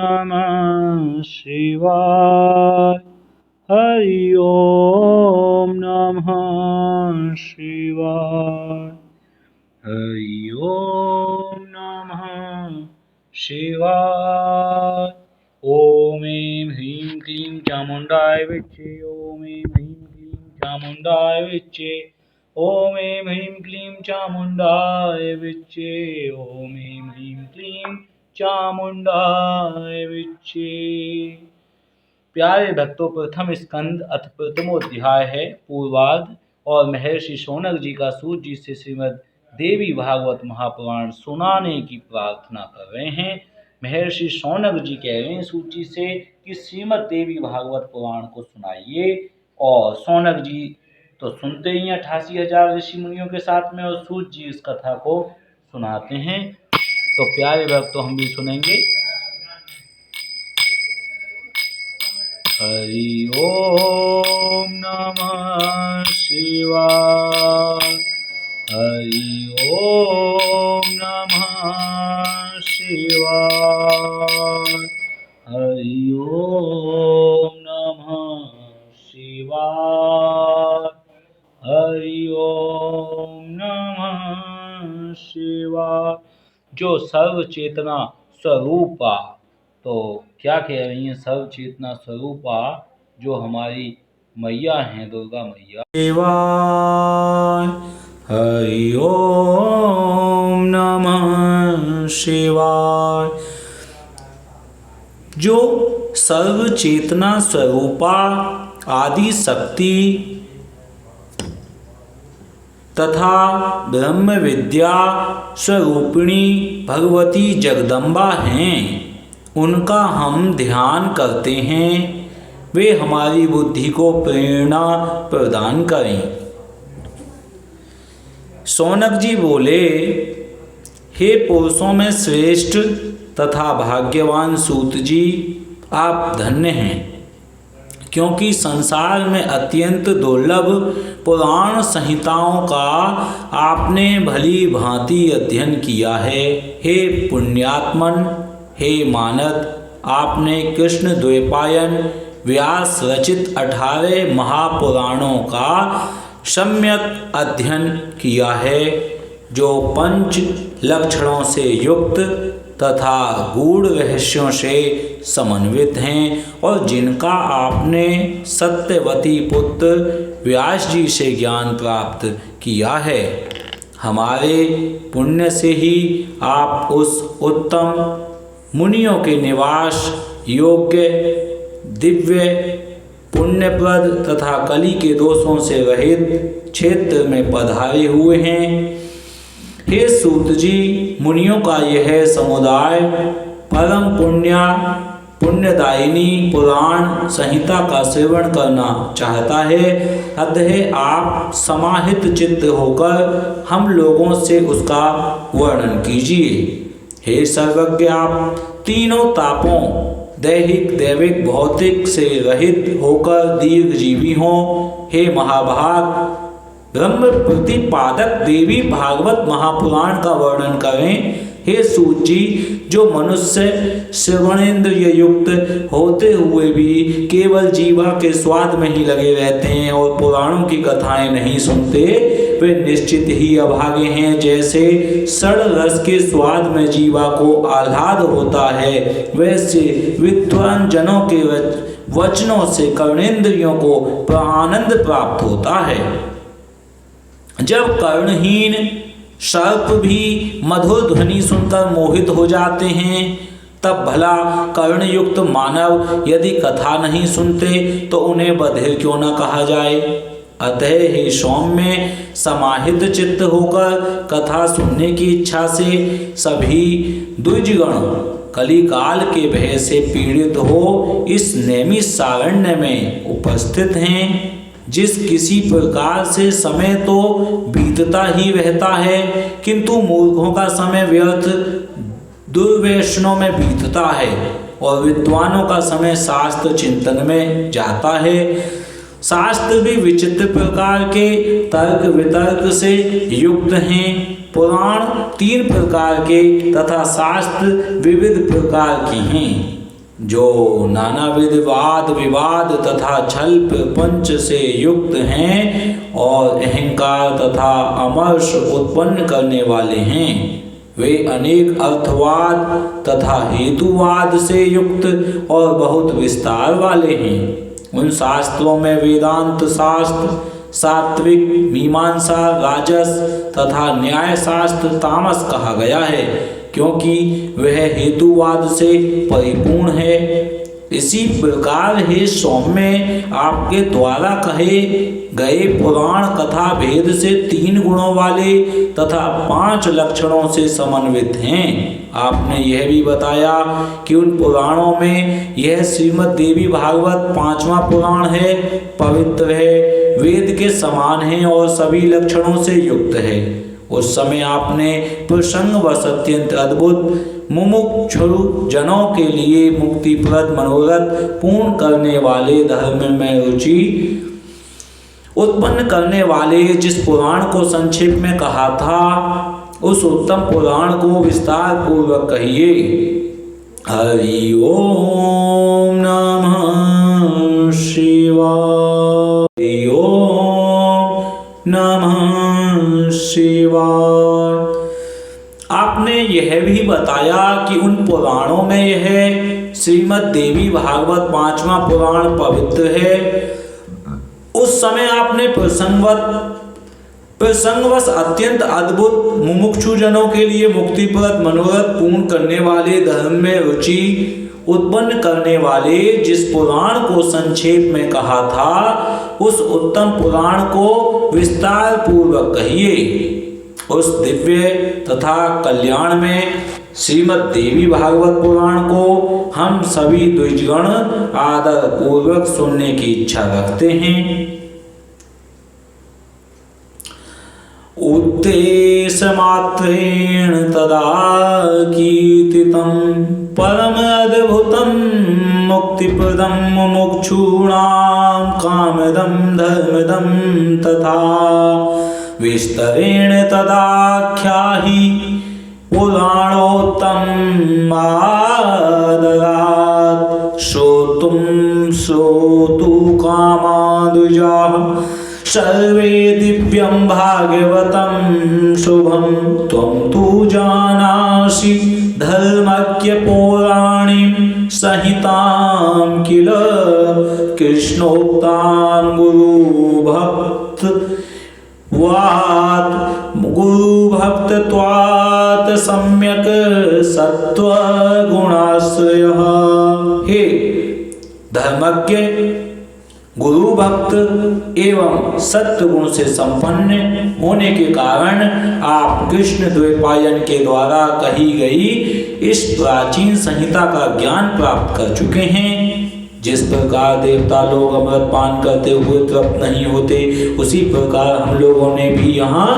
नमः शिवाय। हरि ओम नमः शिवाय। हरि ओम नमः शिवाय। ओम ऐं ह्रीं क्लीं चामुण्डाय विच्चे। ओम ऐं ह्रीं क्लीं चामुण्डाय विच्चे। ओम ऐं ह्रीं क्लीं चामुण्डाय विच्चे। ओम ऐं ह्रीं क्लीं चामुण्डाय विच्चे। प्यारे भक्तों, प्रथम स्कंद अथ प्रथमोध्याय है पूर्वार्ध, और महर्षि शौनक जी का सूत जी से श्रीमद् देवी भागवत महापुराण सुनाने की प्रार्थना कर रहे हैं। महर्षि शौनक जी कह रहे हैं सूत जी से कि श्रीमद् देवी भागवत पुराण को सुनाइए। और शौनक जी तो सुनते ही 88,000 ऋषि मुनियों के साथ में, और सूत जी इस कथा को सुनाते हैं। तो प्यारे भक्तों, हम भी सुनेंगे। हरि ओम नमः शिवाय। हरि ओम नमः शिवाय। हरि ओम नमः शिवाय। हरि ओम नमः शिवाय। जो सर्व चेतना स्वरूपा, तो क्या कह रही हैं? सर्व चेतना स्वरूपा जो हमारी मैया हैं, दुर्गा मैया। शिवाय। हरि ओम नमः शिवाय। जो सर्व चेतना स्वरूपा आदि शक्ति तथा ब्रह्म विद्या स्वरूपिणी भगवती जगदम्बा हैं, उनका हम ध्यान करते हैं। वे हमारी बुद्धि को प्रेरणा प्रदान करें। शौनक जी बोले, हे पुरुषों में श्रेष्ठ तथा भाग्यवान सूत जी, आप धन्य हैं, क्योंकि संसार में अत्यंत दुर्लभ पुराण संहिताओं का आपने भली भांति अध्ययन किया है। हे पुण्यात्मन, हे मानद, आपने कृष्ण द्वैपायन व्यास रचित 18 महापुराणों का सम्यक अध्ययन किया है, जो पंच लक्षणों से युक्त तथा गूढ़ रहस्यों से समन्वित हैं, और जिनका आपने सत्यवती पुत्र व्यास जी से ज्ञान प्राप्त किया है। हमारे पुण्य से ही आप उस उत्तम मुनियों के निवास योग्य दिव्य पुण्यप्रद तथा कली के दोषों से रहित क्षेत्र में पधारे हुए हैं। हे सूत जी, मुनियों का यह समुदाय परम पुण्यदायिनी पुराण संहिता का सेवन करना चाहता है। अतः आप समाहित चित्त होकर हम लोगों से उसका वर्णन कीजिए। हे सर्वज्ञ, आप तीनों तापों दैहिक दैविक भौतिक से रहित होकर दीर्घजीवी हों। हे महाभाग, ब्रह्म प्रतिपादक देवी भागवत महापुराण का वर्णन करें। हे सूत जी, जो मनुष्य श्रवणेन्द्रिय युक्त होते हुए भी केवल जीवा के स्वाद में ही लगे रहते हैं और पुराणों की कथाएं नहीं सुनते, वे निश्चित ही अभागे हैं। जैसे षड रस के स्वाद में जीवा को आह्लाद होता है, वैसे विद्वान जनों के वचनों से कर्णेंद्रियों को आनंद प्राप्त होता है। जब कर्णहीन सर्प भी मधुर ध्वनि सुनकर मोहित हो जाते हैं, तब भला कर्णयुक्त मानव यदि कथा नहीं सुनते तो उन्हें बधिर क्यों न कहा जाए। अतः हे सौम्य, समाहित चित्त होकर कथा सुनने की इच्छा से सभी द्विजगण कलिकाल के भय से पीड़ित हो इस नैमिषारण्य में उपस्थित हैं। जिस किसी प्रकार से समय तो बीतता ही रहता है, किंतु मूर्खों का समय व्यर्थ दुर्व्यसनों में बीतता है, और विद्वानों का समय शास्त्र चिंतन में जाता है। शास्त्र भी विचित्र प्रकार के तर्क वितर्क से युक्त हैं। पुराण 3 प्रकार के तथा शास्त्र विविध प्रकार की हैं। जो नानाविध वाद विवाद तथा छल प्रपंच से युक्त हैं और अहंकार तथा अमर्ष उत्पन्न करने वाले हैं, वे अनेक अर्थवाद तथा हेतुवाद से युक्त और बहुत विस्तार वाले हैं। उन शास्त्रों में वेदांत शास्त्र सात्विक, मीमांसा राजस तथा न्याय शास्त्र तामस कहा गया है, क्योंकि वह हेतुवाद से परिपूर्ण है। इसी प्रकार हे सौम्य, आपके द्वारा कहे गए पुराण कथा भेद से 3 गुणों वाले तथा 5 लक्षणों से समन्वित हैं। आपने यह भी बताया कि उन पुराणों में यह श्रीमद् देवी भागवत 5वां पुराण है, पवित्र है, वेद के समान है और सभी लक्षणों से युक्त है। उस समय आपने प्रसंगवश अत्यंत अद्भुत मुमुक्षु जनों के लिए मुक्तिप्रद मनोरथ पूर्ण करने वाले, धर्म में रुचि उत्पन्न करने वाले जिस पुराण को संक्षेप में कहा था, उस उत्तम पुराण को विस्तार पूर्वक कहिए। हरि ओम नमः शिवाय। हरि ओम नमः शिवाय। आपने यह भी बताया कि उन पुराणों में यह श्रीमद् देवी भागवत 5वां पुराण पवित्र है। उस समय आपने प्रसंगवश अत्यंत अद्भुत मुमुक्षु जनों के लिए मुक्तिप्रद मनोरथ पूर्ण करने वाले, धर्म में रुचि उत्पन्न करने वाले जिस पुराण को संक्षेप में कहा था, उस उत्तम पुराण को विस्तार पूर्वक कहिए। उस दिव्य तथा कल्याण में श्रीमद् देवी भागवत पुराण को हम सभी द्विजगण आदर पूर्वक सुनने की इच्छा रखते हैं। उद्देश्य मात्रेण तदा कीर्तितं परम अद्भुतं मुक्तिप्रदं मुमुक्षूणां कामदं धर्मदं तथा विस्तरेण तदाख्याहि पुराणोत्तम आदरात् श्रोतु कामादुजाः सर्वे दिव्यं भागवतं शुभं त्वं तु जानासि धर्मज्ञ पौराणिं संहितां किल कृष्णोक्तां गुरुभक्तत्वात् सम्यक् सत्त्वगुणाश्रयः। हे धर्मज्ञ, गुरु भक्त एवं सत्य गुण से संपन्न होने के कारण आप कृष्ण द्वैपायन के द्वारा कही गई इस प्राचीन संहिता का ज्ञान प्राप्त कर चुके हैं। जिस प्रकार देवता लोग अमृत पान करते हुए तृप्त नहीं होते, उसी प्रकार हम लोगों ने भी यहाँ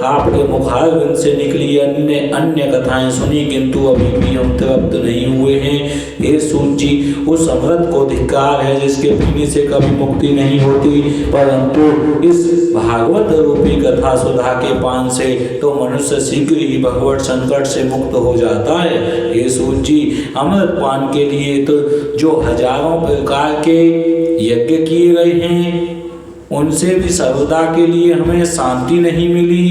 आपके मुखारविंद से निकली अन्य कथाएं सुनी, किंतु अभी भी हम तृप्त नहीं हुए हैं। हे सूत जी, उस अमृत को धिक्कार है जिसके पीने से कभी मुक्ति नहीं होती, परंतु इस भागवत रूपी कथा सुधा के पान से तो मनुष्य शीघ्र ही भगवत संकट से मुक्त हो जाता है। हे सूत जी, अमृत पान के लिए तो जो हजारों प्रकार के यज्ञ किए गए हैं, उनसे भी सर्वदा के लिए हमें शांति नहीं मिली।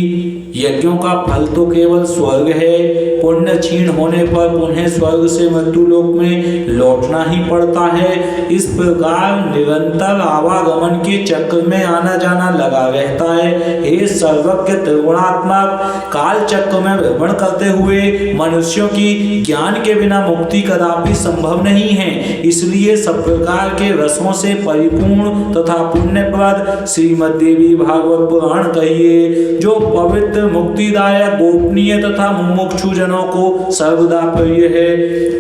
यज्ञों का फल तो केवल स्वर्ग है। पुण्य क्षीण होने पर पुनः स्वर्ग से मृत्यु लोक में लौटना ही पड़ता है। इस प्रकार निरंतर आवागमन के चक्र में आना जाना लगा रहता है। हे सर्वज्ञ त्रिगुणात्मक, काल चक्र में भ्रमण करते हुए मनुष्यों की ज्ञान के बिना मुक्ति कदापि संभव नहीं है। इसलिए सब प्रकार के रसों से परिपूर्ण तथा पुण्यप्रद श्रीमद् देवी भागवत पुराण कहिए, जो पवित्र मुक्तिदायक गोपनीय तथा मुमुक्षु जनों को सर्वदा प्रिय है।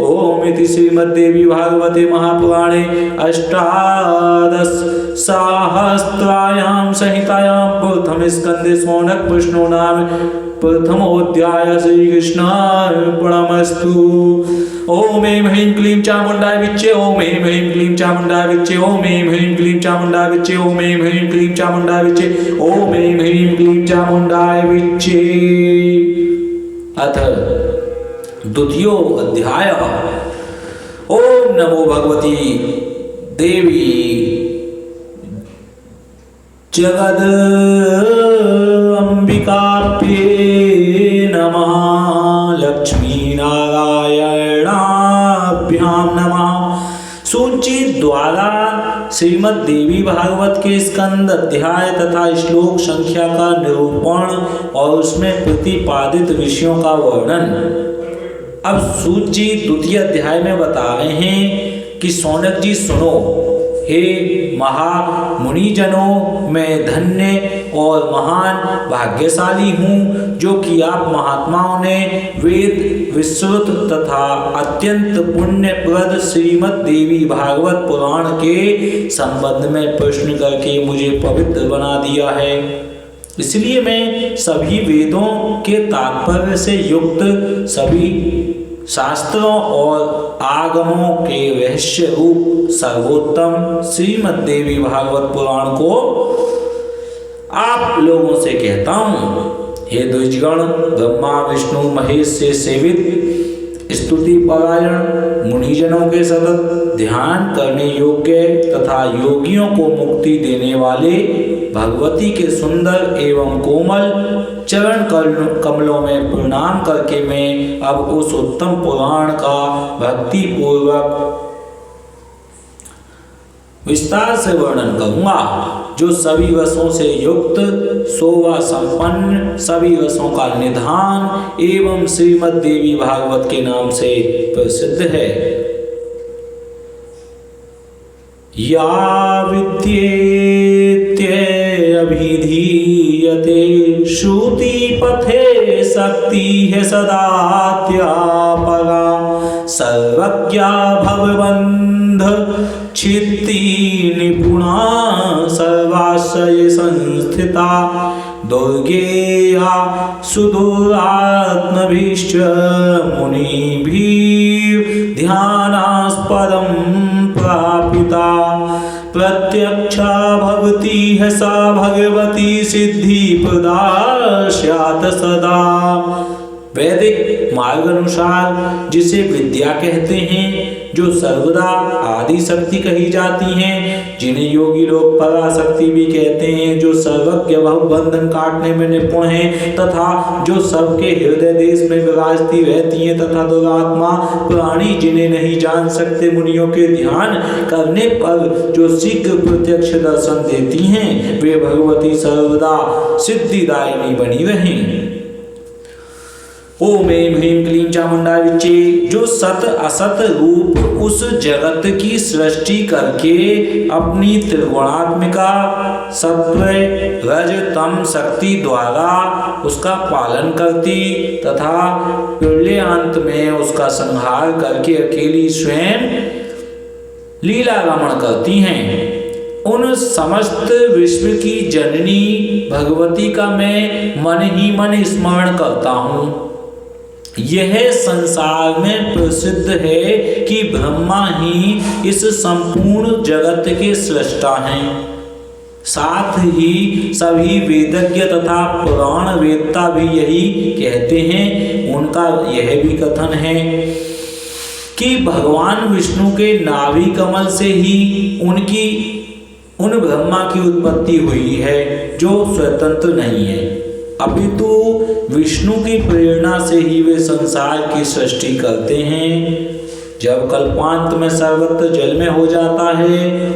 ओम इति श्रीमद् देवी भागवते महापुराणे अष्टादश सहस्रायां संहितायां प्रथम स्कंदे शौनक पुष्णो नाम प्रथमोऽध्याय। श्री कृष्णार्पणमस्तु। ओम ऐं ह्रीं क्लीं चामुण्डाय विच्चे, ओम ऐं ह्रीं क्लीं चामुण्डाय विच्चे, ओम ऐं ह्रीं क्लीं चामुण्डाय विच्चे, ओम ऐं ह्रीं क्लीं चामुण्डाय विच्चे, ओम ऐं ह्रीं क्लीं चामुण्डाय विच्चे। अथ द्वितीयो अध्यायः। ओम ओम नमो भगवती देवी जगद अंबिकाभ्ये नमः। लक्ष्मी नारायणाभ्यां नमः। सूची द्वारा श्रीमद् देवी भागवत के स्कंद अध्याय तथा श्लोक संख्या का निरूपण और उसमें प्रतिपादित विषयों का वर्णन। अब सूची द्वितीय अध्याय में बता रहे हैं कि सौनक जी सुनो, हे महामुनिजनों, मैं धन्य और महान भाग्यशाली हूँ जो कि आप महात्माओं ने वेद विश्रुत तथा अत्यंत पुण्यप्रद श्रीमद् देवी भागवत पुराण के संबंध में प्रश्न करके मुझे पवित्र बना दिया है। इसलिए मैं सभी वेदों के तात्पर्य से युक्त सभी शास्त्रों और आगमों के रहस्य रूप सर्वोत्तम श्रीमद् देवी भागवत पुराण को आप लोगों से कहता हूँ। हे द्विजगण, ब्रह्मा विष्णु महेश से सेवित स्तुति परायण मुनिजनों के सतत ध्यान करने योग्य तथा योगियों को मुक्ति देने वाले भगवती के सुंदर एवं कोमल चरण कमलों में प्रणाम करके मैं अब उस उत्तम पुराण का भक्ति पूर्वक विस्तार से वर्णन करूंगा जो सभी रसों से युक्त, शोभा संपन्न, सभी रसों का निधान एवं श्रीमद् देवी भागवत के नाम से प्रसिद्ध है। या विद्येत्यभिधीयते श्रुति पथे शक्ति है सदा त्यापरा सर्वज्ञा भवबंध चित्ती निपुणा सर्वाश्रय संस्थिता दुर्गेया सुदुरात्मभिश्च मुनिभिः ध्यानास्पदं प्रापिता प्रत्यक्षा भवती है सा भगवती सिद्धि प्रदा स्यात् सदा। वैदिक मार्ग अनुसार जिसे विद्या कहते हैं, जो सर्वदा आदि शक्ति कही जाती हैं, जिन्हें योगी लोग पराशक्ति भी कहते हैं, जो सर्वज्ञ बंधन काटने में निपुण हैं तथा जो सबके हृदय देश में विराजती रहती हैं तथा दुरात्मा प्राणी जिन्हें नहीं जान सकते, मुनियों के ध्यान करने पर जो शीघ्र प्रत्यक्ष दर्शन देती हैं, वे भगवती सर्वदा सिद्धिदायिनी बनी रहें। ओम ऐं ह्रीं क्लीं चामुंडाय विच्चे, जो सत असत रूप उस जगत की सृष्टि करके अपनी त्रिगुणात्मिका सत्व रज तम शक्ति द्वारा उसका पालन करती तथा प्रलयांत में उसका संहार करके अकेली स्वयं लीला रमण करती हैं, उन समस्त विश्व की जननी भगवती का मैं मन ही मन स्मरण करता हूँ। यह संसार में प्रसिद्ध है कि ब्रह्मा ही इस संपूर्ण जगत के सृष्टा हैं। साथ ही सभी वेदज्ञ तथा पुराण वेदता भी यही कहते हैं। उनका यह भी कथन है कि भगवान विष्णु के नाभि कमल से ही उन ब्रह्मा की उत्पत्ति हुई है, जो स्वतंत्र नहीं है, अपितु विष्णु की प्रेरणा से ही वे संसार की सृष्टि करते हैं। जब कल्पांत में सर्वत्र जल में हो जाता है,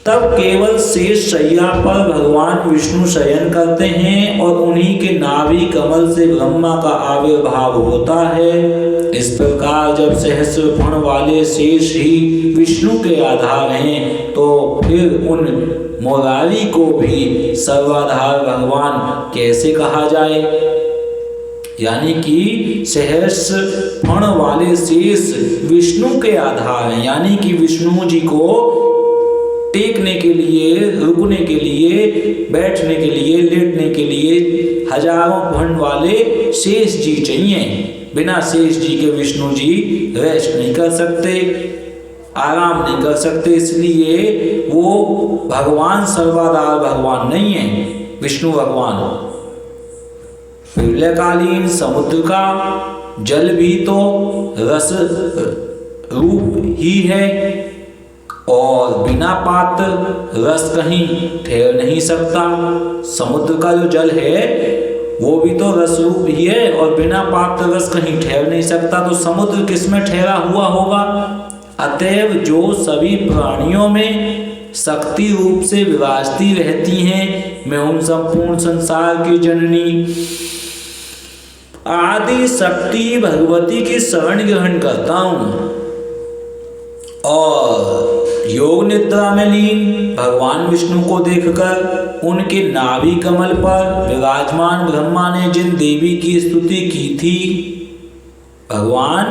तब केवल शेष शैया पर भगवान विष्णु शयन करते हैं और उन्हीं के नाभि कमल से ब्रह्मा का आविर्भाव होता है। इस प्रकार जब सहस्र फण वाले शेष ही विष्णु के आधार हैं, तो फिर उन मुरारी को भी सर्वाधार भगवान कैसे कहा जाए। यानी कि सहस्र फण वाले शेष विष्णु के आधार हैं, यानी कि विष्णु जी को टेकने के लिए, रुकने के लिए, बैठने के लिए, लेटने के लिए हजारों फण वाले शेष जी चाहिए। बिना शेष जी के विष्णु जी रेस्ट नहीं कर सकते, आराम नहीं कर सकते, इसलिए वो भगवान सर्वाधार भगवान नहीं है, विष्णु भगवान। प्रलयकालीन समुद्र का जल भी तो रूप ही है और बिना पात्र रस कहीं ठहर नहीं सकता। समुद्र का जो जल है वो भी तो रस रूप ही है और बिना पात्र रस कहीं ठहर नहीं सकता, तो समुद्र किसमें ठहरा हुआ होगा? अतएव जो सभी प्राणियों में शक्ति रूप से विराजती रहती हैं, मैं उन संपूर्ण संसार की जननी आदि शक्ति भगवती की शरण ग्रहण करता हूँ और योग निद्रा में लीन भगवान विष्णु को देखकर उनके नाभि कमल पर विराजमान ब्रह्मा ने जिन देवी की स्तुति की थी, भगवान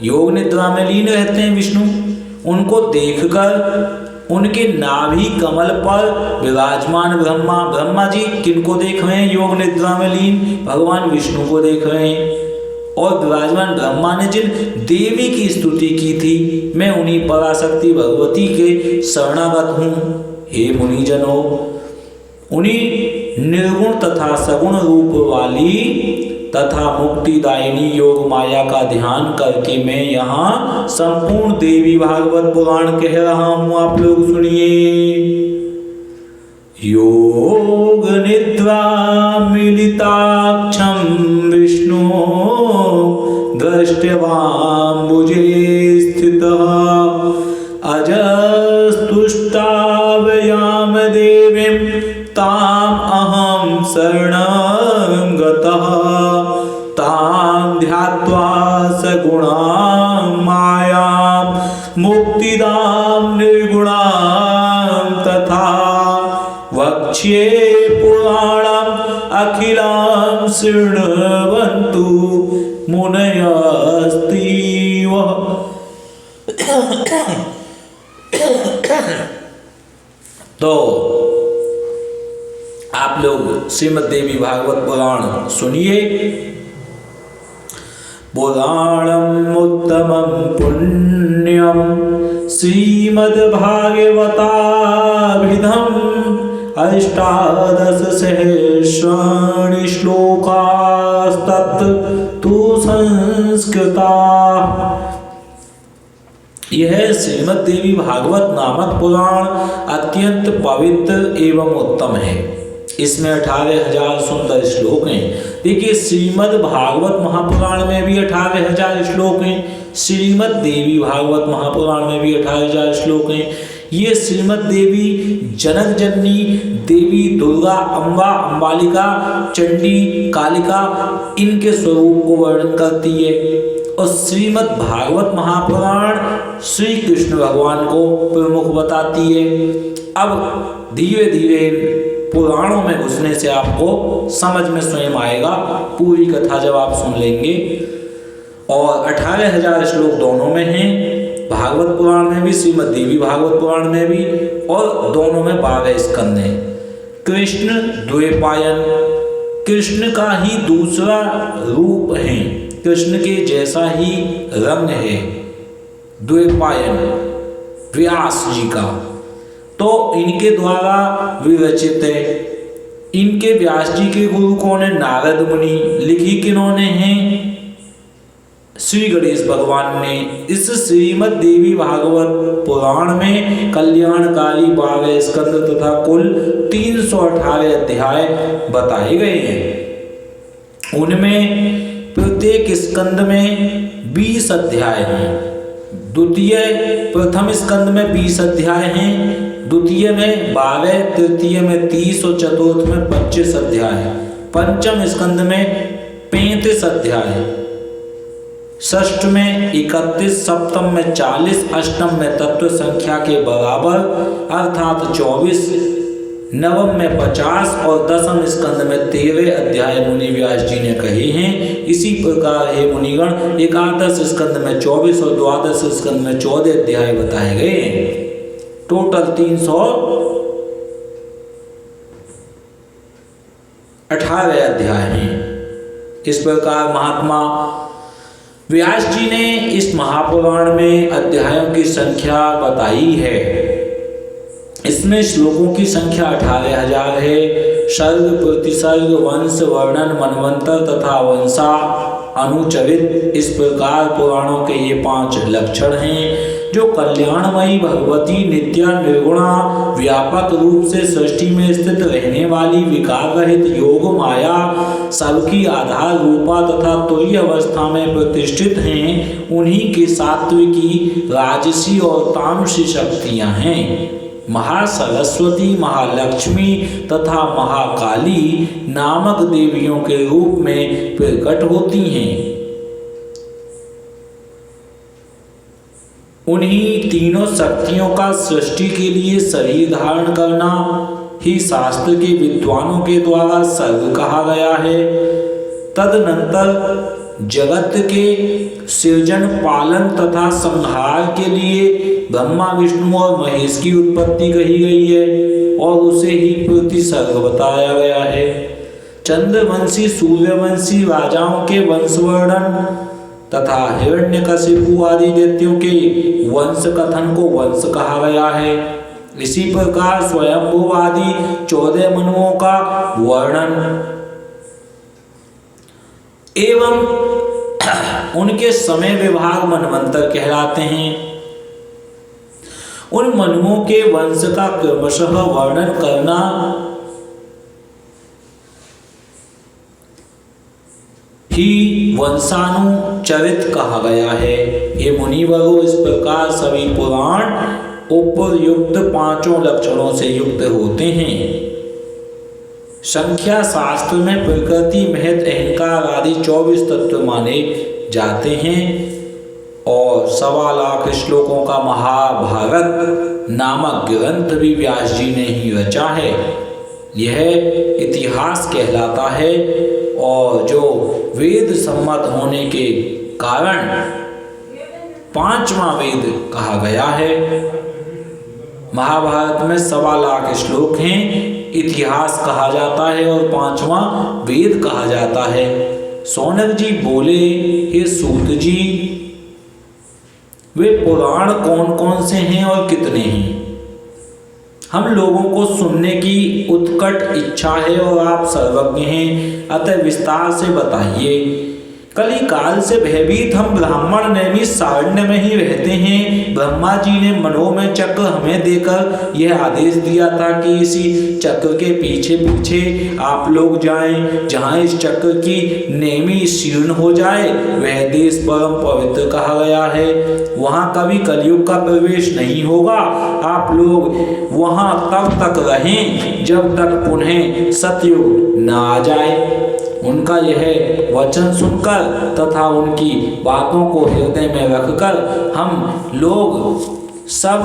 योग निद्रा में लीन रहते हैं विष्णु, उनको देखकर उनके नाभि कमल पर विराजमान ब्रह्मा जी किनको देख रहे हैं? योग निद्रा में लीन भगवान विष्णु को देख रहे हैं। और विराजमान ब्रह्मा ने जिन देवी की स्तुति की थी, मैं उन्हीं पराशक्ति भगवती के शरणागत हूँ। हे मुनिजनों, उन्हीं निर्गुण तथा सगुण रूप वाली तथा मुक्तिदायिनी योग माया का ध्यान करके मैं यहाँ संपूर्ण देवी भागवत पुराण कह रहा हूँ। आप लोग सुनिए। योग निद्रा मिलिताक्षं विष्णु दृष्ट्वाम्बुजे स्थितः अजस्तुष्टावयाम देवीं ताम् अहं शरणं गतः तां ध्यात्वा सगुणां मायां मुक्तिदां निर्गुणां तथा वक्ष्ये पुराणम् अखिलां शृण्वन्तु मुनयस्तीव। तो आप लोग श्रीमद् देवी भागवत पुराण सुनिए। पुराणम् उत्तमं पुण्यं श्रीमद्भागवताभिधम् अष्टादश सहस्राणि श्लोकास्तु संस्कृता। यह श्रीमद् देवी भागवत नामक पुराण अत्यंत पवित्र एवं उत्तम है। इसमें 18,000 सुंदर श्लोक हैं। देखिए, श्रीमद् भागवत महापुराण में भी 18,000 श्लोक हैं, श्रीमद् देवी भागवत महापुराण में भी 18,000 श्लोक हैं। ये श्रीमद् देवी जनक जननी देवी दुर्गा, अम्बा, अम्बालिका, चंडी, कालिका, इनके स्वरूप को वर्णन करती है। और श्रीमद् भागवत महापुराण श्री कृष्ण भगवान को प्रमुख बताती है। अब धीरे धीरे पुराणों में घुसने से आपको समझ में स्वयं आएगा, पूरी कथा जब आप सुन लेंगे। और 18,000 श्लोक दोनों में हैं, भागवत पुराण में भी, श्रीमद् देवी भागवत पुराण में भी, और दोनों में 12 स्कंद हैं। कृष्ण द्वैपायन, कृष्ण का ही दूसरा रूप है, कृष्ण के जैसा ही रंग है। द्वैपायन व्यास जी का, तो इनके द्वारा विरचित है। इनके व्यास जी के गुरु कौन है? नारद मुनि। लिखी किन्होंने हैं? श्री गणेश भगवान ने। इस श्रीमद् देवी भागवत पुराण में कल्याणकारी 12 स्कंद तथा कुल 318 अध्याय बताए गए हैं। उनमें प्रत्येक स्कंद में 20 अध्याय हैं। प्रथम स्कंद में 20 अध्याय हैं, द्वितीय में 12, तृतीय में 30 और चतुर्थ में 25 अध्याय। पंचम स्कंद में 35 अध्याय, षष्ठ में 31, सप्तम में 40, अष्टम में तत्व संख्या के बराबर अर्थात 24, नवम में 50 और दसम स्कंद में 13 अध्याय मुनि व्यास जी ने कहे हैं। इसी प्रकार हे मुनिगण, एकादश स्कंद में 24 और द्वादश स्कंद में 14 अध्याय बताए गए हैं। टोटल 318 अध्याय हैं। इस प्रकार महात्मा व्यास जी ने इस महापुराण में अध्यायों की संख्या बताई है। इसमें श्लोकों की संख्या 18,000 है। सर्ग, प्रतिसर्ग, वंश, वर्णन, मनवंतर तथा वंशा अनुचरित। इस प्रकार पुराणों के ये 5 लक्षण हैं जो कल्याणमयी भगवती नित्या निर्गुणा व्यापक रूप से सृष्टि में स्थित रहने वाली विकार रहित योग माया सबकी आधार रूपा तथा तुरीय अवस्था में प्रतिष्ठित हैं। उन्हीं की सात्विकी, राजसी और तामसी शक्तियां हैं। महासरस्वती, महालक्ष्मी तथा महाकाली नामक देवियों के रूप में प्रकट होती हैं। उन्हीं तीनों शक्तियों का सृष्टि के लिए शरीर धारण करना ही शास्त्र के विद्वानों के द्वारा सर्ग कहा गया है। तदनंतर जगत के सृजन, पालन तथा संहार के लिए ब्रह्मा, विष्णु और महेश की उत्पत्ति कही गई है और उसे ही प्रतिसर्ग बताया गया है। चंद्रवंशी, सूर्यवंशी राजाओं के वंशवर्णन तथा हिरण्यकशिपु आदि दैत्यों के वंश कथन को वंश कहा गया है। इसी प्रकार स्वयंभू आदि 14 मनुओं का वर्णन एवं उनके समय विभाग मनवंतर कहलाते हैं। उन मनुओं के वंश का क्रमशः वर्णन करना ही वंशानुचरित कहा गया है। ये मुनिवरों, इस प्रकार सभी पुराण उपयुक्त 5 लक्षणों से युक्त होते हैं। संख्या शास्त्र में प्रकृति, महत, अहंकार आदि 24 तत्व माने जाते हैं और 1.25 लाख श्लोकों का महाभारत नामक ग्रंथ भी व्यास जी ने ही रचा है। यह इतिहास कहलाता है और जो वेद सम्मत होने के कारण 5वां वेद कहा गया है। महाभारत में 1.25 लाख श्लोक हैं, इतिहास कहा जाता है और 5वां वेद कहा जाता है। सौनक जी बोले, हे सूत जी, वे पुराण कौन कौन से हैं और कितने हैं? हम लोगों को सुनने की उत्कट इच्छा है और आप सर्वज्ञ हैं, अतः विस्तार से बताइए। कली काल से भयभीत हम ब्राह्मण नैमिष सारण्य में ही रहते हैं। ब्रह्मा जी ने मनोमय चक्र हमें देकर यह आदेश दिया था कि इसी चक्र के पीछे पीछे आप लोग जाएं। जहां इस चक्र की नेमी शीर्ण हो जाए वह देश परम पवित्र कहा गया है। वहां कभी कलयुग का प्रवेश नहीं होगा। आप लोग वहां तब तक रहें जब तक पुनः सतयुग न आ जाए। उनका यह वचन सुनकर तथा उनकी बातों को हृदय में रखकर हम लोग सब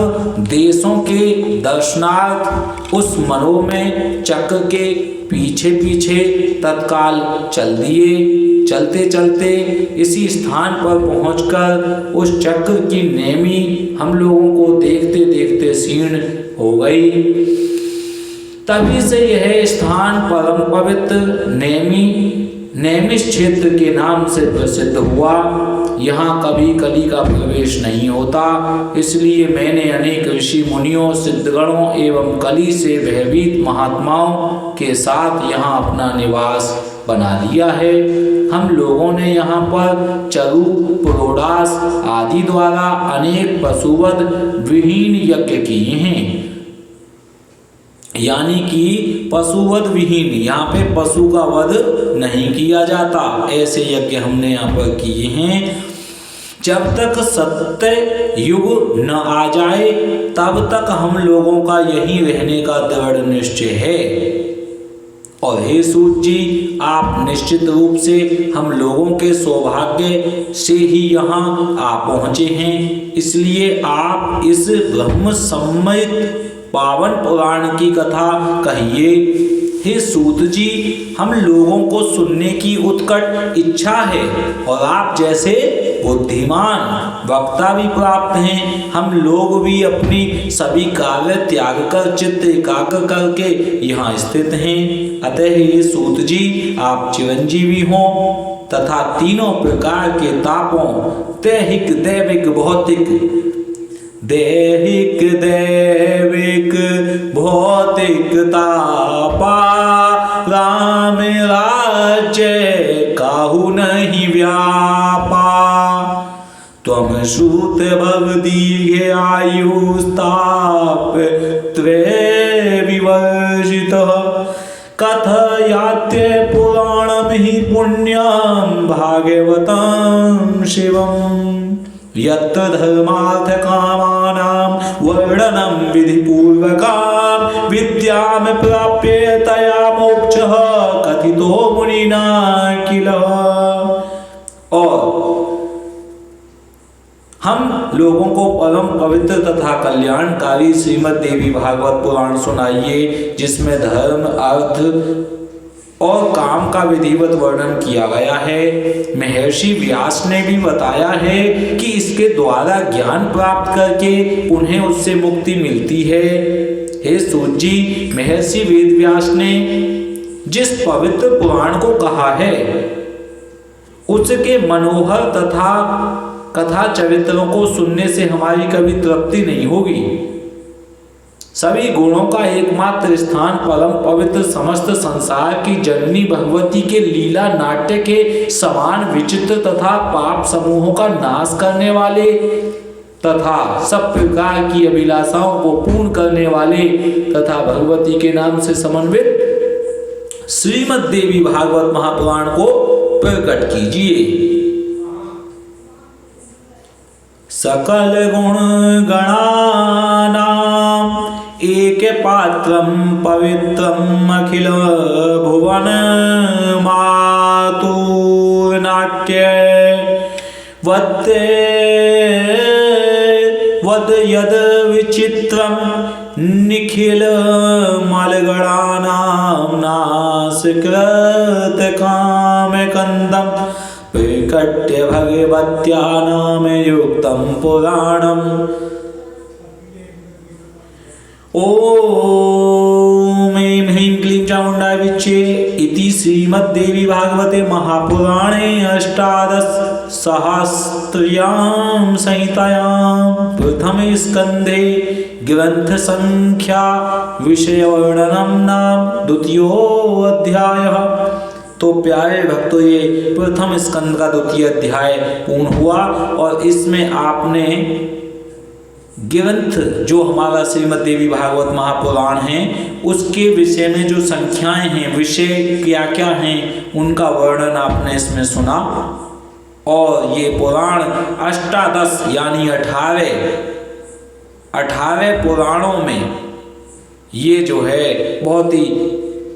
देशों के दर्शनार्थ उस मनोमय चक्र के पीछे पीछे तत्काल चल दिए। चलते चलते इसी स्थान पर पहुंचकर उस चक्र की नेमी हम लोगों को देखते देखते क्षीण हो गई। तभी से यह स्थान परम पवित्र नैमिष क्षेत्र के नाम से प्रसिद्ध हुआ। यहाँ कभी कली का प्रवेश नहीं होता, इसलिए मैंने अनेक ऋषि मुनियों, सिद्धगणों एवं कली से भयभीत महात्माओं के साथ यहाँ अपना निवास बना लिया है। हम लोगों ने यहाँ पर चरु, पुरोडास आदि द्वारा अनेक पशुवध विहीन यज्ञ किए हैं। यानी कि पशुवध विहीन, यहाँ पे पशु का वध नहीं किया जाता, ऐसे यज्ञ हमने यहाँ पर किए हैं। जब तक सत्य युग न आ जाए तब तक हम लोगों का यहीं रहने का दृढ़ निश्चय है। और हे सूत जी, आप निश्चित रूप से हम लोगों के सौभाग्य से ही यहाँ आ पहुँचे हैं, इसलिए आप इस ब्रह्म सम्मत पावन पुराण की कथा कहिए। हे सूत जी, हम लोगों को सुनने की उत्कट इच्छा है और आप जैसे बुद्धिमान वक्ता भी प्राप्त हैं। हम लोग भी अपनी सभी कार्य त्याग कर चित्त एकाग्र करके यहाँ स्थित हैं। अतः हे सूत जी, आप चिरंजीवी हों तथा तीनों प्रकार के तापों दैहिक, दैविक, भौतिक, दैहिक, दैविक, भौतिक तापा राम राज्य काहू नहीं व्या भव दीर्घे आयुस्ताप त्वे विवर्जितः कथयात्ये पुराणमिहि पुण्यं भागवतं शिवम् यत्र धर्मार्थकामानां वर्णनं विधिपूर्वकं विद्यां प्राप्य तया मोक्षः कथितो मुनिना किल। और हम लोगों को परम पवित्र तथा कल्याणकारी श्रीमद् देवी भागवत पुराण सुनाइए, जिसमें धर्म, अर्थ और काम का विधिवत वर्णन किया गया है। महर्षि व्यास ने भी बताया है कि इसके द्वारा ज्ञान प्राप्त करके उन्हें उससे मुक्ति मिलती है। हे सूत जी, महर्षि वेद व्यास ने जिस पवित्र पुराण को कहा है उसके मनोहर तथा कथा चरित्रों को सुनने से हमारी कभी तृप्ति नहीं होगी। सभी गुणों का एकमात्र स्थान परम पवित्र समस्त संसार की जननी भगवती के लीला नाट्य के समान विचित्र तथा पाप समूहों का नाश करने वाले तथा सब प्रकार की अभिलाषाओं को पूर्ण करने वाले तथा भगवती के नाम से समन्वित श्रीमद् देवी भागवत महापुराण को प्रकट कीजिए। सकल गुण गणानां एक पात्रं पवित्रं अखिल भुवन मातुर्नाट्य वद यद विचित्रं निखिल मलगणानां नासकृत कामकन्दं प्रकट्य भगवत्या नाम युक्तं पुराणम्। ओम ऐं ह्रीं क्लीं चामुण्डाय विच्चे इति श्रीमद्देवी भागवते महापुराणे अष्टादशसहस्र्यां संहितायां प्रथमे स्कन्धे ग्रंथ संख्या विषय वर्णनम नाम द्वितीयोऽध्यायः। तो प्यारे भक्तों, ये प्रथम स्कंद का द्वितीय अध्याय पूर्ण हुआ और इसमें आपने ग्रंथ जो हमारा श्रीमद् देवी भागवत महापुराण है उसके विषय में जो संख्याएं हैं, विषय क्या क्या हैं, उनका वर्णन आपने इसमें सुना। और ये पुराण अष्टादश यानी 18 पुराणों में ये जो है बहुत ही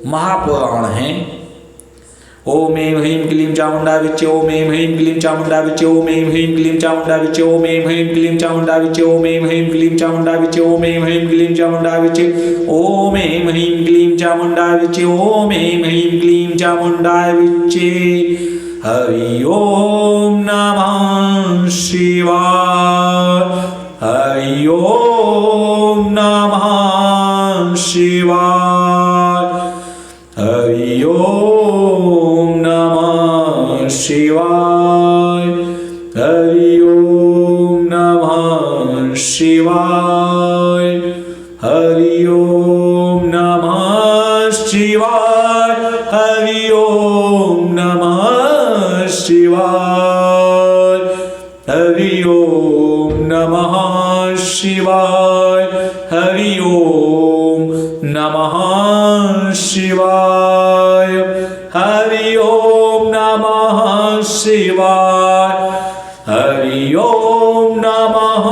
महापुराण हैं। ओम ऐं ह्रीं क्लीं चामुण्डाय विच्चे ओम ऐं ह्रीं क्लीं चामुण्डाय विच्चे ओम ऐं ह्रीं क्लीं चामुण्डाय विच्चे ओम ऐं ह्रीं क्लीं चामुण्डाय विच्चे ओम ऐं ह्रीं क्लीं चामुण्डाय विच्चे ओम ऐं ह्रीं क्लीं चामुण्डाय विच्चे ओम ऐं ह्रीं क्लीं चामुण्डाय विच्चे ओम ऐं ह्रीं क्लीं चामुण्डाय विच्चे। हरि ओम नमः शिवाय। हरि ओम नमः शिवाय। हरि ओम नमः शिवाय। हरि ओम नमः शिवाय। हरि ओम नमः शिवाय। हरि ओम नमः शिवाय। हरि ओम नमः शिवाय। हरि ओम नमः शिवाय। हरि ओम नमः शिवाय। हरि ओम नमः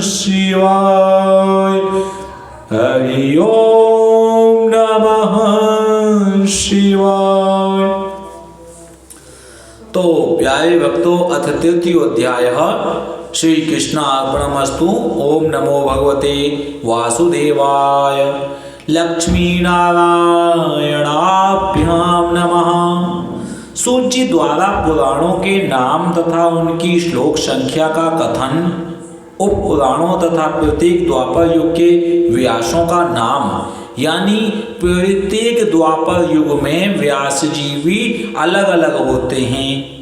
शिवाय। हरि ओम नमः शिवाय। तो प्यारे भक्तों, अथ तृतीयोऽध्यायः श्री कृष्णार्पणमस्तु। ओम नमो भगवते वासुदेवाय। लक्ष्मीनारायणाभ्यां नमः। सूत जी द्वारा पुराणों के नाम तथा उनकी श्लोक संख्या का कथन, उप पुराणों तथा प्रत्येक द्वापर युग के व्यासों का नाम, यानी प्रत्येक द्वापर युग में व्यास जी भी अलग अलग होते हैं।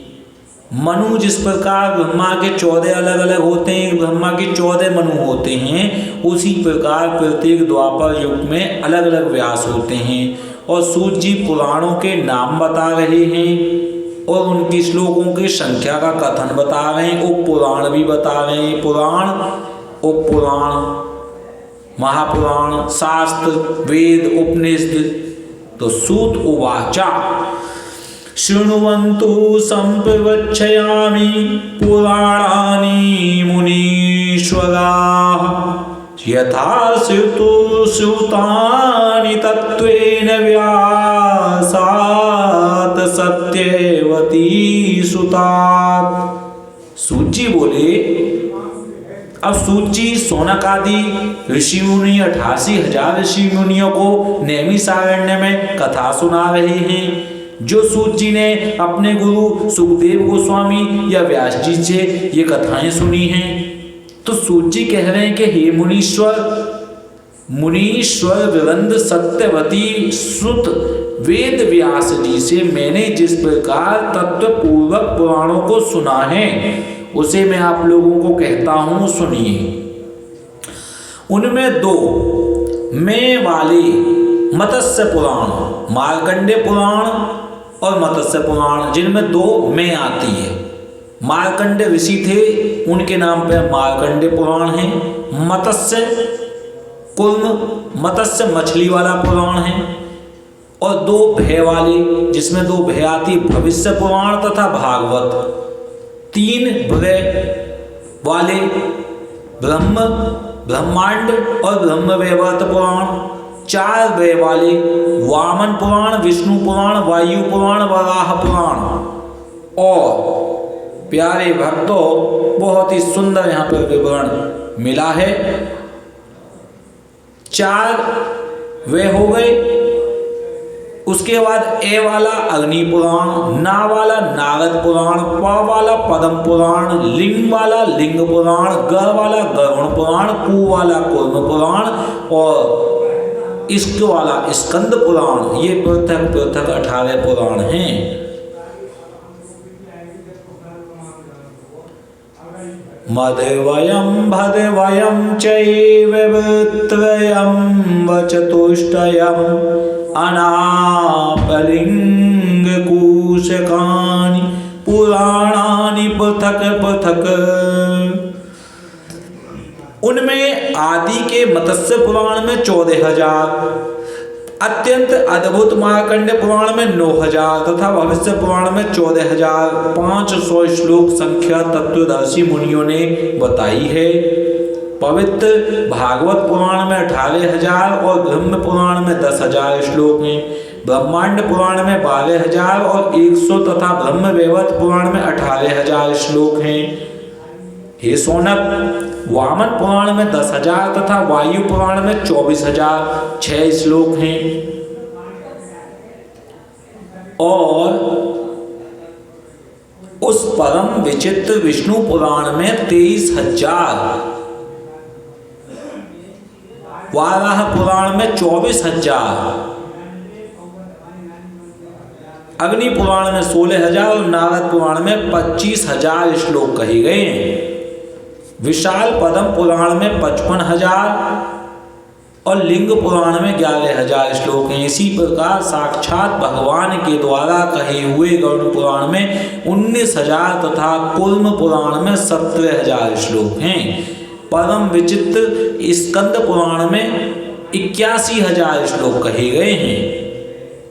मनु जिस प्रकार ब्रह्मा के 14 अलग अलग होते हैं, ब्रह्मा के 14 मनु होते हैं, उसी प्रकार प्रत्येक द्वापर युग में अलग अलग व्यास होते हैं। और सूत जी पुराणों के नाम बता रहे हैं। और उनकी श्लोकों की संख्या का कथन बता रहे हैं, उप पुराण भी बता रहे हैं। पुराण, उप पुराण, महापुराण, शास्त्र, वेद, उपनिषद। तो सूत उवाचा शृण्वन्तु सम्प्रवक्ष्यामि पुराणानि मुनीश्वराः यथा श्रुतानि तत्त्वेन व्यासात् सत्यवती सुतात्। सूची बोले, अब सूची सोनक आदि ऋषि मुनि 88,000 ऋषि मुनियों को नैमिषारण्य में कथा सुना रहे हैं। जो सूत जी ने अपने गुरु सुखदेव गोस्वामी या व्यास जी से ये कथाएं सुनी हैं, तो सूत जी कह रहे हैं कि हे मुनीश्वर विवंद सत्यवती सुत वेद व्यास जी से मैंने जिस प्रकार तत्व पूर्वक पुराणों को सुना है उसे मैं आप लोगों को कहता हूं, सुनिए। उनमें 2 मैं वाले मत्स्य पुराण, मार्कंडेय पुराण और मत्स्य पुराण, जिनमें 2 मैं आती है। मार्कंडेय ऋषि थे, उनके नाम पे मार्कंडेय पुराण है। मत्स्य कुर्म, मत्स्य मछली वाला पुराण है। और 2 भय वाले, जिसमें 2 भय आती, भविष्य पुराण तथा भागवत। 3 भय वाले ब्रह्मांड और ब्रह्मवैवर्त पुराण। 4 भय वाले वामन पुराण, विष्णु पुराण, वायु पुराण, वराह पुराण। और प्यारे भक्तों, बहुत ही सुंदर यहाँ पर विवरण मिला है। 4 वे हो गए। उसके बाद ए वाला अग्नि पुराण, ना वाला नारद पुराण, प वाला पद्म पुराण, लिंग वाला लिंग पुराण, ग वाला गरुण पुराण, कु वाला कूर्म पुराण और इश्क वाला स्कंद पुराण। ये पृथक पृथक 18 पुराण हैं। मधवयं भदवयं चैव वृत्रयं वचतुष्टयम् अनापलिंगकूशकानि पुराणानि पृथक पृथक। उनमें आदि के मत्स्य पुराण में 14,000, अत्यंत अद्भुत मार्कंडेय पुराण में 9,000 तथा भविष्य पुराण में 14,500 श्लोक संख्या तत्वदर्शी मुनियों ने बताई है। पवित्र भागवत पुराण में 18,000 और ब्रह्म पुराण में 10,000 श्लोक हैं। ब्रह्मांड पुराण में 12,000 और 100 तथा ब्रह्मवैवर्त पुराण में 18,000 श्लोक हैं। हे सोनक, वामन पुराण में 10,000 तथा वायु पुराण में 24,006 श्लोक हैं। और उस परम विचित्र विष्णु पुराण में 23,000, वाराह पुराण में 24,000, अग्नि पुराण में 16,000 और नारद पुराण में 25,000 श्लोक कहे गए हैं। विशाल पद्म पुराण में 55,000 और लिंग पुराण में 11,000 श्लोक हैं। इसी प्रकार साक्षात भगवान के द्वारा कहे हुए गरुड़ पुराण में 19,000 तथा कूर्म पुराण में 17,000 श्लोक हैं। परम विचित्र स्कंद पुराण में 81,000 श्लोक कहे गए हैं।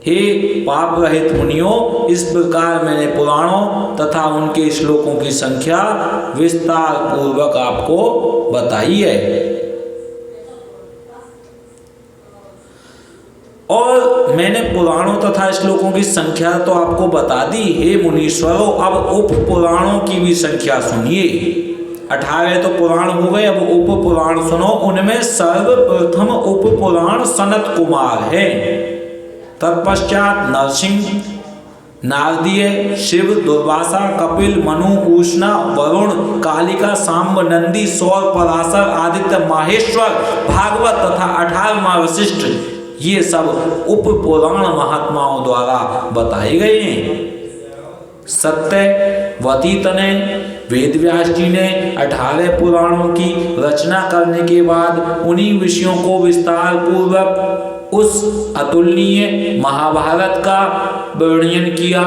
हे पाप रहित मुनियों, इस प्रकार मैंने पुराणों तथा उनके श्लोकों की संख्या विस्तार पूर्वक आपको बताई है। और मैंने पुराणों तथा श्लोकों की संख्या तो आपको बता दी। हे मुनीश्वरों, अब उप पुराणों की भी संख्या सुनिए। 18 तो पुराण हो गए, अब उप पुराण सुनो। उनमें सर्वप्रथम उप पुराण सनत कुमार है। तत्पश्चात नरसिंह, नारदीय, शिव, दुर्वासा, कपिल, मनु, उष्णा, वरुण, कालिका, सांब, नंदी, सौर, पराशर, आदित्य, माहेश्वर, भागवत तथा 18वां वशिष्ठ, ये सब उप पुराण महात्माओं द्वारा बताए गए हैं। सत्यवती तनय वेद व्यास जी ने 18 पुराणों की रचना करने के बाद उन्हीं विषयों को विस्तार पूर्वक उस अतुलनीय महाभारत का वर्णन किया।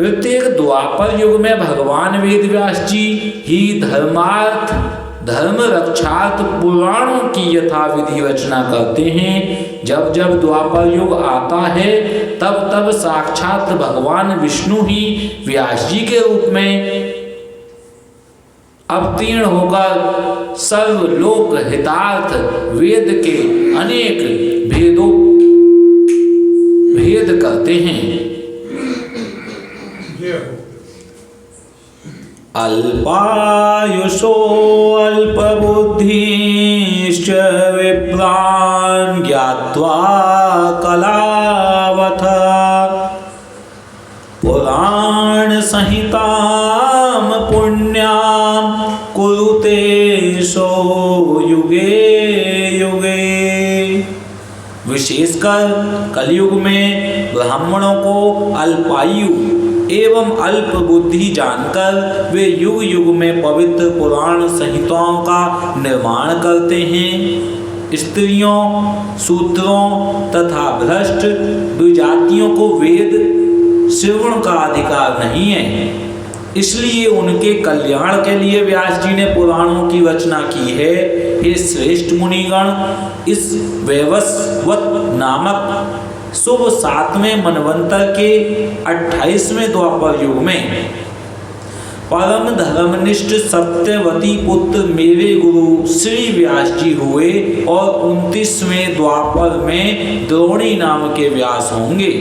प्रत्येक द्वापर युग में भगवान वेद व्यास जी ही धर्मार्थ धर्म रक्षार्थ पुराणों की यथाविधि रचना करते हैं। जब जब द्वापर युग आता है तब तब साक्षात भगवान विष्णु ही व्यास जी के रूप में अवतीर्ण होकर सर्वलोक हितार्थ वेद के अनेक भेद करते हैं। अल्पायुषो अल्पबुद्धिश्च विप्रान् ज्ञात्वा कलावथ पुराण संहितां पुण्यां कुरुते सो युगे युगे। विशेषकर कलयुग में ब्राह्मणों को अल्पायु एवं अल्प बुद्धि जानकर वे युग युग में पवित्र पुराण संहिताओं का निर्माण करते हैं। स्त्रियों, शूद्रों तथा भ्रष्ट द्विजातियों को वेद श्रवण का अधिकार नहीं है, इसलिए उनके कल्याण के लिए व्यास जी ने पुराणों की रचना की है। हे श्रेष्ठ मुनिगण, इस वैवस्वत नामक शुभ 7वें मनवंतर के 28वें द्वापर युग में परम धर्मनिष्ठ सत्यवती पुत्र मेरे गुरु श्री व्यास जी हुए और 29वें द्वापर में द्रोणी नाम के व्यास होंगे।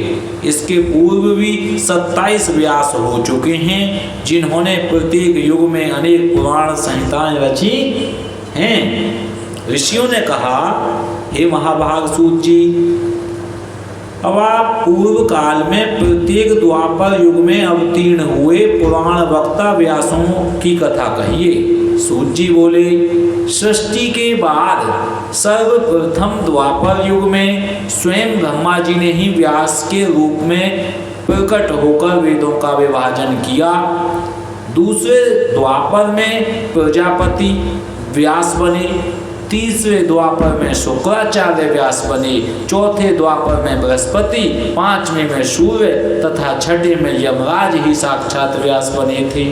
इसके पूर्व भी 27 व्यास हो चुके हैं, जिन्होंने प्रत्येक युग में अनेक पुराण संहिताएं रची हैं। ऋषियों ने कहा, हे महाभाग सूत जी, अब आप पूर्व काल में प्रत्येक द्वापर युग में अवतीर्ण हुए पुराण वक्ता व्यासों की कथा कहिए। सूत जी बोले, सृष्टि के बाद सर्वप्रथम द्वापर युग में स्वयं ब्रह्मा जी ने ही व्यास के रूप में प्रकट होकर वेदों का विभाजन किया। दूसरे द्वापर में प्रजापति व्यास बने, तीसरे द्वापर में शुक्राचार्य व्यास बने, चौथे द्वापर में बृहस्पति, 5वें में सूर्य तथा 6ठे में यमराज ही साक्षात व्यास बने थे।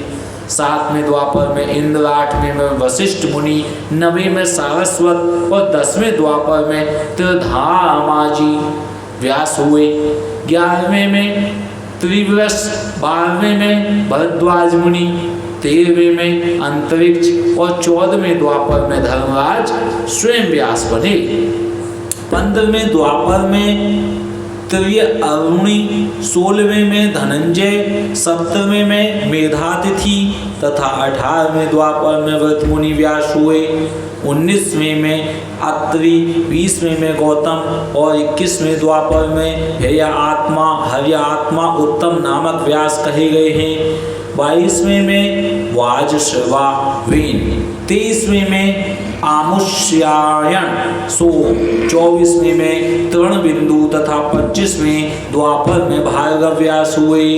7वें द्वापर में इंद्र, 8वें में वशिष्ठ मुनि, 9वें में सारस्वत और 10वें द्वापर में त्रिधामाजी व्यास हुए। 11वें में त्रिव्रस, 12वें में भरद्वाज मुनि, 13वें में अंतरिक्ष और 14वें द्वापर में धर्मराज स्वयं व्यास बने। 15वें द्वापर में त्रिय अरुणि, 16वें में धनंजय, 17वें में मेधातिथि तथा 18वें द्वापर में व्रतमुनि व्यास हुए। 19वें में अत्रि, 20वें में गौतम और 21वें द्वापर में हर्य आत्मा उत्तम नामक व्यास कहे गए हैं। 22वें में वाजश्रवा वेन, 23वें में आमुष्यायण सोम, 24वें में तृणबिंदु तथा 25वें द्वापर में भार्गव व्यास हुए।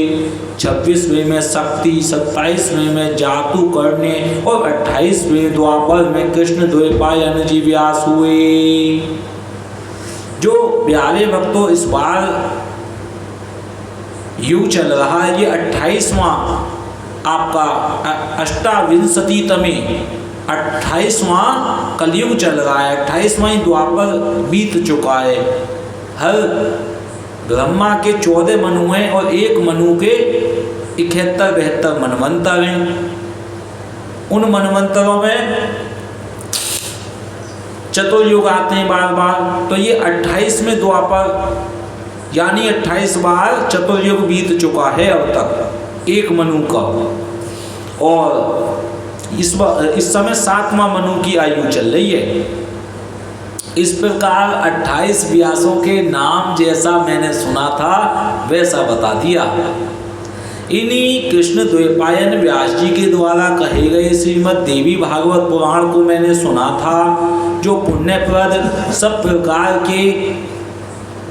26वें में शक्ति, 27वें में जातुकर्ण्य और 28वें द्वापर में कृष्ण द्वैपायन जी व्यास हुए। जो प्यारे भक्तों, इस बार युग चल रहा है, ये 28वां आपका अष्टाविंशतितमे 28वां कलयुग चल रहा है। 28वां द्वापर बीत चुका है। हर ब्रह्मा के 14 मनु हैं और एक मनु के 71-72 मनवंतर हैं। उन मनवंतरों में चतुर्युग आते हैं बार बार, तो ये 28वें द्वापर यानी 28 बार चतुर्युग बीत चुका है अब तक एक मनु का। और इस समय 7वां मनु की आयु चल रही है। इस प्रकार 28 व्यासों के नाम जैसा मैंने सुना था वैसा बता दिया। इन्हीं कृष्ण द्वैपायन व्यास जी के द्वारा कहे गए श्रीमद् देवी भागवत पुराण को मैंने सुना था, जो पुण्यप्रद, सब प्रकार के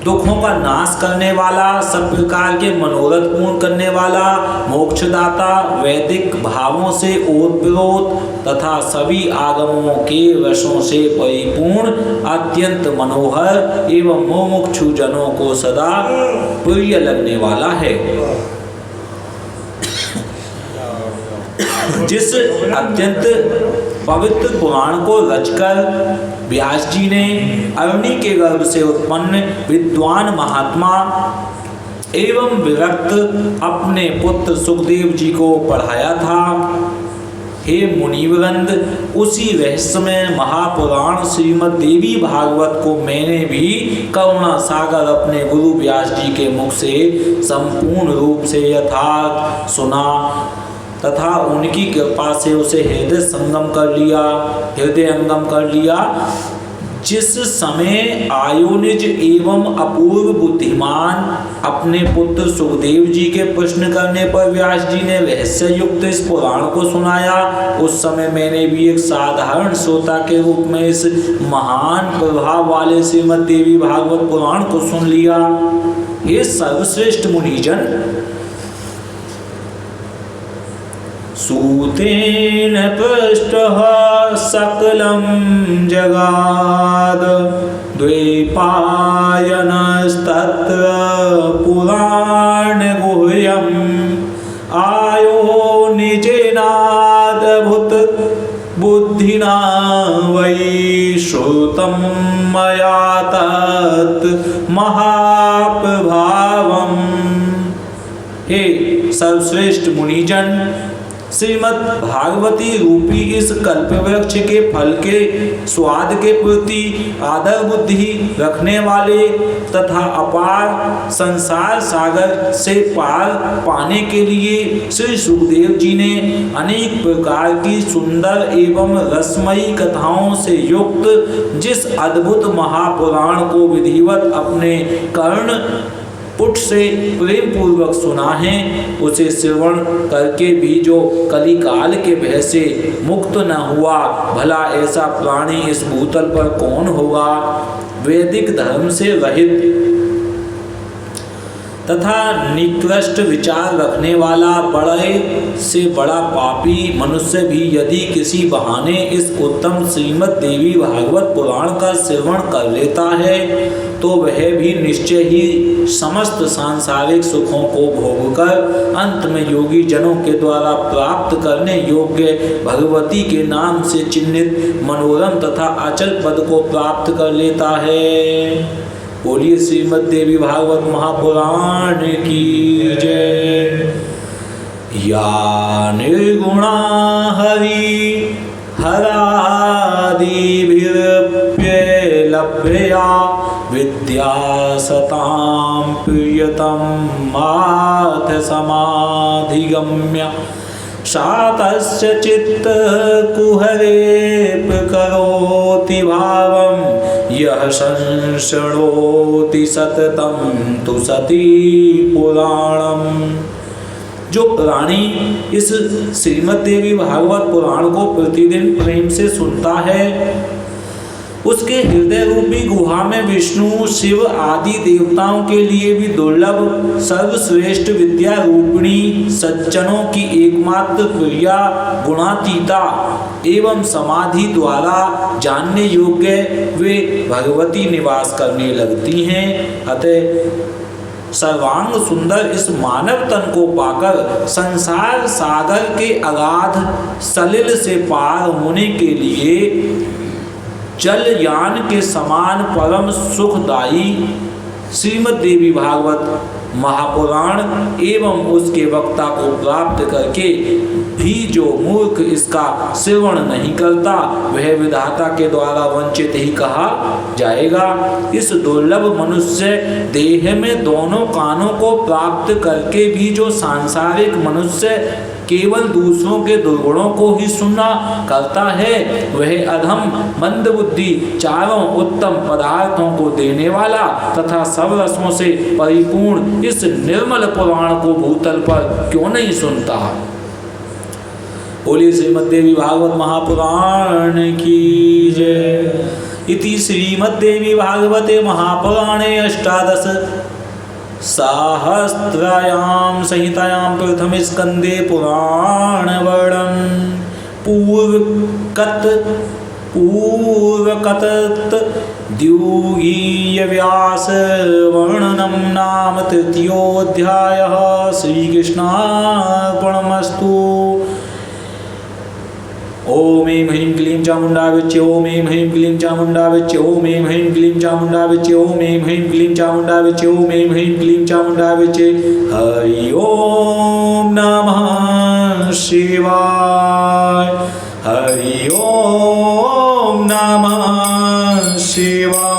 दुखों का नाश करने वाला, सब प्रकार के मनोरथ पूर्ण करने वाला, मोक्षदाता, वैदिक भावों से ओतप्रोत तथा सभी आगमों के रसों से परिपूर्ण, अत्यंत मनोहर एवं मुमुक्षु जनों को सदा प्रिय लगने वाला है। जिस अत्यंत पवित्र पुराण को रचकर व्यास जी ने अरुणि के गर्भ से उत्पन्न विद्वान महात्मा एवं विरक्त अपने पुत्र सुखदेव जी को पढ़ाया था। हे मुनिवृंद, उसी रहस्यमय महापुराण श्रीमद् देवी भागवत को मैंने भी करुणा सागर अपने गुरु व्यास जी के मुख से संपूर्ण रूप से यथार्थ सुना तथा उनकी कृपा से उसे हृदय अंगम कर लिया। जिस समय आयोनिज एवं अपूर्व बुद्धिमान अपने पुत्र सुखदेव जी के प्रश्न करने पर व्यास जी ने रहस्य युक्त इस पुराण को सुनाया, उस समय मैंने भी एक साधारण श्रोता के रूप में इस महान प्रभाव वाले श्रीमद् देवी भागवत पुराण को सुन लिया। हे सर्वश्रेष्ठ मुनिजन, सूतेन पृष्टः सकलं जगाद द्वैपायनस्तत्र पुराण गुह्यम् आयो निजेनादभूत बुद्धिना वै श्रुतं मया तत् महाप्रभावम्। हे सर्वश्रेष्ठ मुनिजन, श्रीमद् भागवती रूपी इस कल्पवृक्ष के फल के स्वाद के प्रति आदर बुद्धि रखने वाले तथा अपार संसार सागर से पार पाने के लिए श्री सुखदेव जी ने अनेक प्रकार की सुंदर एवं रसमयी कथाओं से युक्त जिस अद्भुत महापुराण को विधिवत अपने कर्ण पुट से प्रेम पूर्वक सुना है, उसे श्रवण करके भी जो कलिकाल के भय से मुक्त न हुआ, भला ऐसा प्राणी इस भूतल पर कौन होगा। वैदिक धर्म से रहित तथा निकृष्ट विचार रखने वाला बड़े से बड़ा पापी मनुष्य भी यदि किसी बहाने इस उत्तम श्रीमद् देवी भागवत पुराण का श्रवण कर लेता है तो वह भी निश्चय ही समस्त सांसारिक सुखों को भोगकर अंत में योगी जनों के द्वारा प्राप्त करने योग्य भगवती के नाम से चिन्हित मनोरम तथा अचल पद को प्राप्त कर लेता है। बोलिए श्रीमद् देवी भागवत महापुराण की जय। या निर्गुणा हरि हरादिभिर्प्यलभ्या विद्या सतां प्रियतम माथ समाधिगम्य शातस्य चित्त कुहरेप करोति भावम यह संशृणोति सततं तु सती पुराणम। जो प्राणी इस श्रीमद् देवी भागवत पुराण को प्रतिदिन प्रेम से सुनता है, उसके हृदय रूपी गुहा में विष्णु शिव आदि देवताओं के लिए भी दुर्लभ सर्वश्रेष्ठ विद्या रूपिणी सज्जनों की एकमात्र प्रिया गुणातीता एवं समाधि द्वारा जानने योग्य वे भगवती निवास करने लगती हैं। अतः सर्वांग सुंदर इस मानव तन को पाकर संसार सागर के अगाध सलिल से पार होने के लिए जलयान के समान परम सुखदायी श्रीमद् देवी भागवत महापुराण एवं उसके वक्ता को प्राप्त करके भी जो मूर्ख इसका श्रवण नहीं करता वह विधाता के द्वारा वंचित ही कहा जाएगा। इस दुर्लभ मनुष्य देह में दोनों कानों को प्राप्त करके भी जो सांसारिक मनुष्य केवल दूसरों के दुर्गुणों को ही सुना करता है, वह अधम मंद बुद्धि चारों उत्तम पदार्थों को देने वाला तथा सब रसों से परिपूर्ण इस निर्मल पुराण को भूतल पर क्यों नहीं सुनता। बोलिए श्रीमद् देवी भागवत महापुराण की जय। इति श्रीमद् देवी भागवते महापुराणे अष्टादश सहस्त्रायां संहितायां प्रथम स्कंदे पुराण वर्णन पूर्वकत द्यूगीय व्यास वर्णनम नाम तृतीयोऽध्यायः। श्रीकृष्णार्पणमस्तु। ओम ऐं ह्रीं क्लीं चामुंडा विच्चे ओम ऐं ह्रीं क्लीं चामुंडा विच्चे ओम ऐं ह्रीं क्लीं चामुंडा विच्चे ओम ऐं ह्रीं क्लीं चामुंडा विच्चे ओम ऐं ह्रीं क्लीं चामुंडा विच्चे। हरि ओम नमः शिवाय। हरि ओम नमः शिवाय।